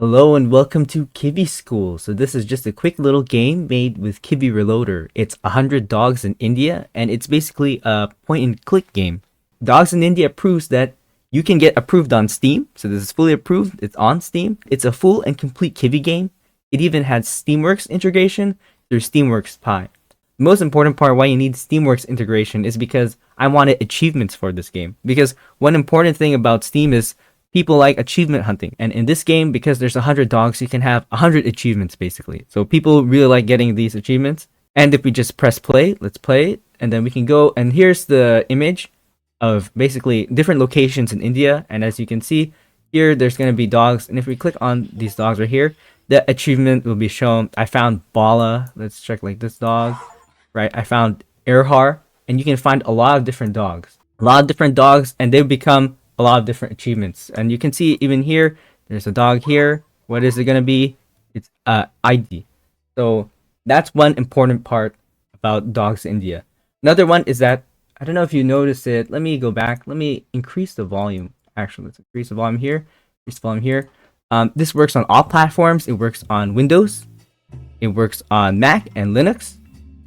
Hello and welcome to Kivy School. So this is just a quick little game made with Kivy Reloader. It's 100 dogs in India and it's basically a point and click game. Dogs in India proves that you can get approved on Steam. So this is fully approved. It's on Steam. It's a full and complete Kivy game. It even has Steamworks integration through Steamworks Pi. The most important part why you need Steamworks integration is because I wanted achievements for this game. Because one important thing about Steam is people like achievement hunting, and in this game, because there's 100 dogs, you can have 100 achievements basically. So people really like getting these achievements. And if we just press play, let's play it, and then we can go, and here's the image of basically different locations in India. And as you can see here, there's going to be dogs, and if we click on these dogs right here, the achievement will be shown. I found Bala. Let's check like this dog, right? I found Erhar, and you can find a lot of different dogs, and they become a lot of different achievements. And you can see even here, there's a dog here. What is it going to be? It's ID. So that's one important part about dogs in India. Another one is that, I don't know if you notice it. Let me go back. Let me increase the volume. Actually, let's increase the volume here. Increase the volume here. This works on all platforms. It works on Windows. It works on Mac and Linux.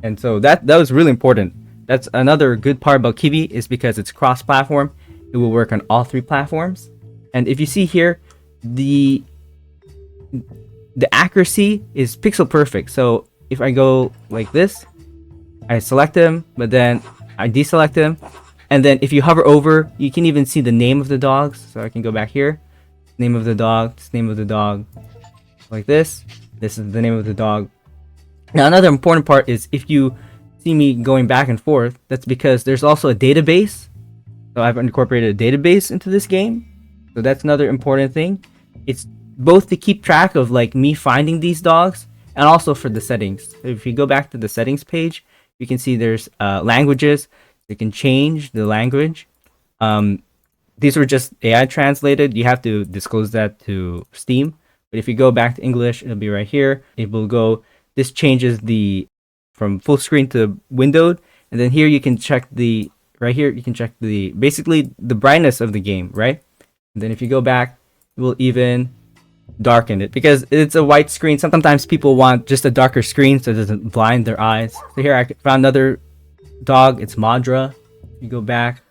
And so that was really important. That's another good part about Kivy, is because it's cross-platform. It will work on all three platforms. And if you see here, the accuracy is pixel perfect. So if I go like this, I select them, but then I deselect them. And then if you hover over, you can even see the name of the dogs. So I can go back here. Name of the dog, name of the dog. Like this. This is the name of the dog. Now another important part is if you see me going back and forth, that's because there's also a database. So I've incorporated a database into this game. So that's another important thing. It's both to keep track of like me finding these dogs and also for the settings. So if you go back to the settings page, you can see there's languages. You can change the language. These were just AI translated. You have to disclose that to Steam. But if you go back to English, it'll be right here. It will go, this changes the from full screen to windowed. And then here you can check the right here, you can check the basically the brightness of the game, right? And then if you go back, it will even darken it because it's a white screen. Sometimes people want just a darker screen so it doesn't blind their eyes. So here I found another dog. It's Madra. You go back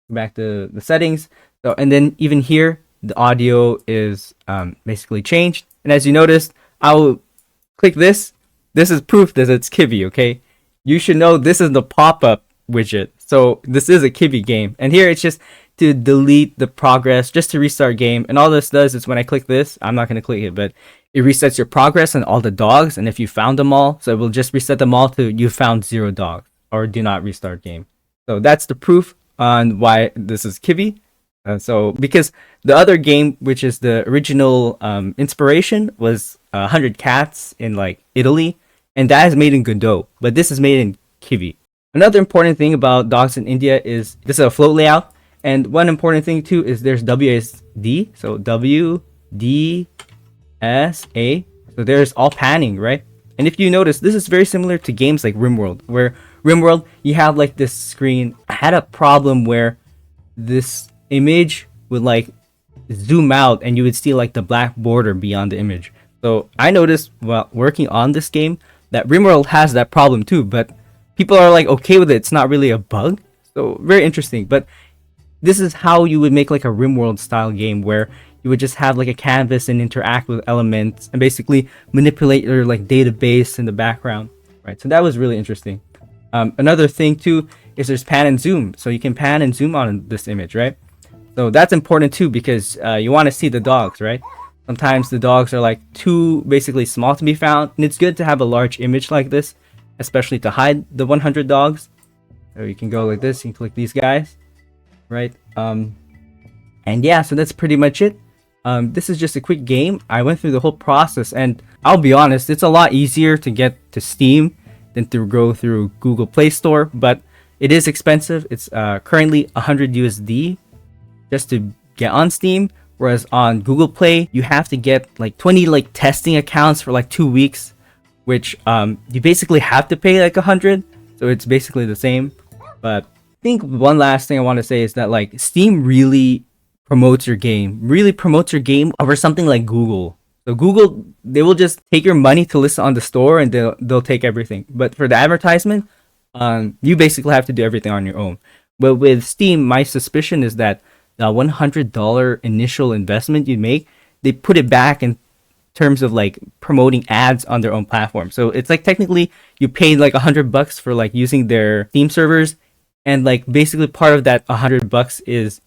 to the settings. So and then even here, the audio is basically changed. And as you noticed, I will click this. This is proof that it's Kivy. Okay, you should know this is the pop-up widget. So this is a Kivy game, and here it's just to delete the progress, just to restart game. And all this does is when I click this, I'm not going to click it, but it resets your progress and all the dogs. And if you found them all, so it will just reset them all to you found 0 dogs or do not restart game. So that's the proof on why this is Kivy. So because the other game, which is the original inspiration, was 100 cats in like Italy, and that is made in Godot, but this is made in Kivy. Another important thing about dogs in India is this is a float layout. And one important thing too is there's WSD. So WDSA. So there's all panning, right? And if you notice, this is very similar to games like RimWorld, where RimWorld, you have like this screen. I had a problem where this image would like zoom out and you would see like the black border beyond the image. So I noticed while working on this game that RimWorld has that problem too, but people are like okay with it. It's not really a bug. So very interesting. But this is how you would make like a RimWorld style game where you would just have like a canvas and interact with elements and basically manipulate your like database in the background, right? So that was really interesting. Another thing too is there's pan and zoom. So you can pan and zoom on this image, right? So that's important too because you want to see the dogs, right? Sometimes the dogs are like too basically small to be found, and it's good to have a large image like this, especially to hide the 100 dogs. So you can go like this, you can click these guys, right? And yeah, so that's pretty much it. This is just a quick game. I went through the whole process, and I'll be honest, it's a lot easier to get to Steam than to go through Google Play Store, but it is expensive. It's currently 100 USD just to get on Steam. Whereas on Google Play, you have to get like 20 like testing accounts for like 2 weeks, which you basically have to pay like 100. So it's basically the same. But I think one last thing I want to say is that like Steam really promotes your game over something like Google. So Google, they will just take your money to list on the store, and they'll take everything. But for the advertisement, you basically have to do everything on your own. But with Steam, my suspicion is that the $100 initial investment you make, they put it back in terms of like promoting ads on their own platform. So it's like technically you paid like $100 for like using their Steam servers, and like basically part of that $100 is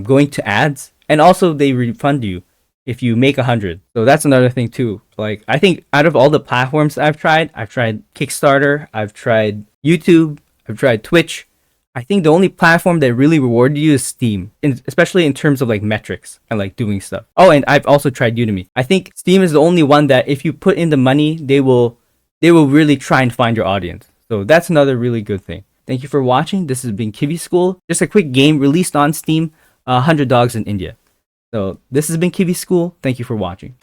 going to ads, and also they refund you if you make 100. So that's another thing too. Like I think out of all the platforms I've tried Kickstarter, I've tried YouTube, I've tried Twitch. I think the only platform that really rewarded you is Steam, especially in terms of like metrics and like doing stuff. Oh, and I've also tried Udemy. I think Steam is the only one that if you put in the money, they will really try and find your audience. So that's another really good thing. Thank you for watching. This has been Kivy School. Just a quick game released on Steam, 100 Dogs in India. So this has been Kivy School. Thank you for watching.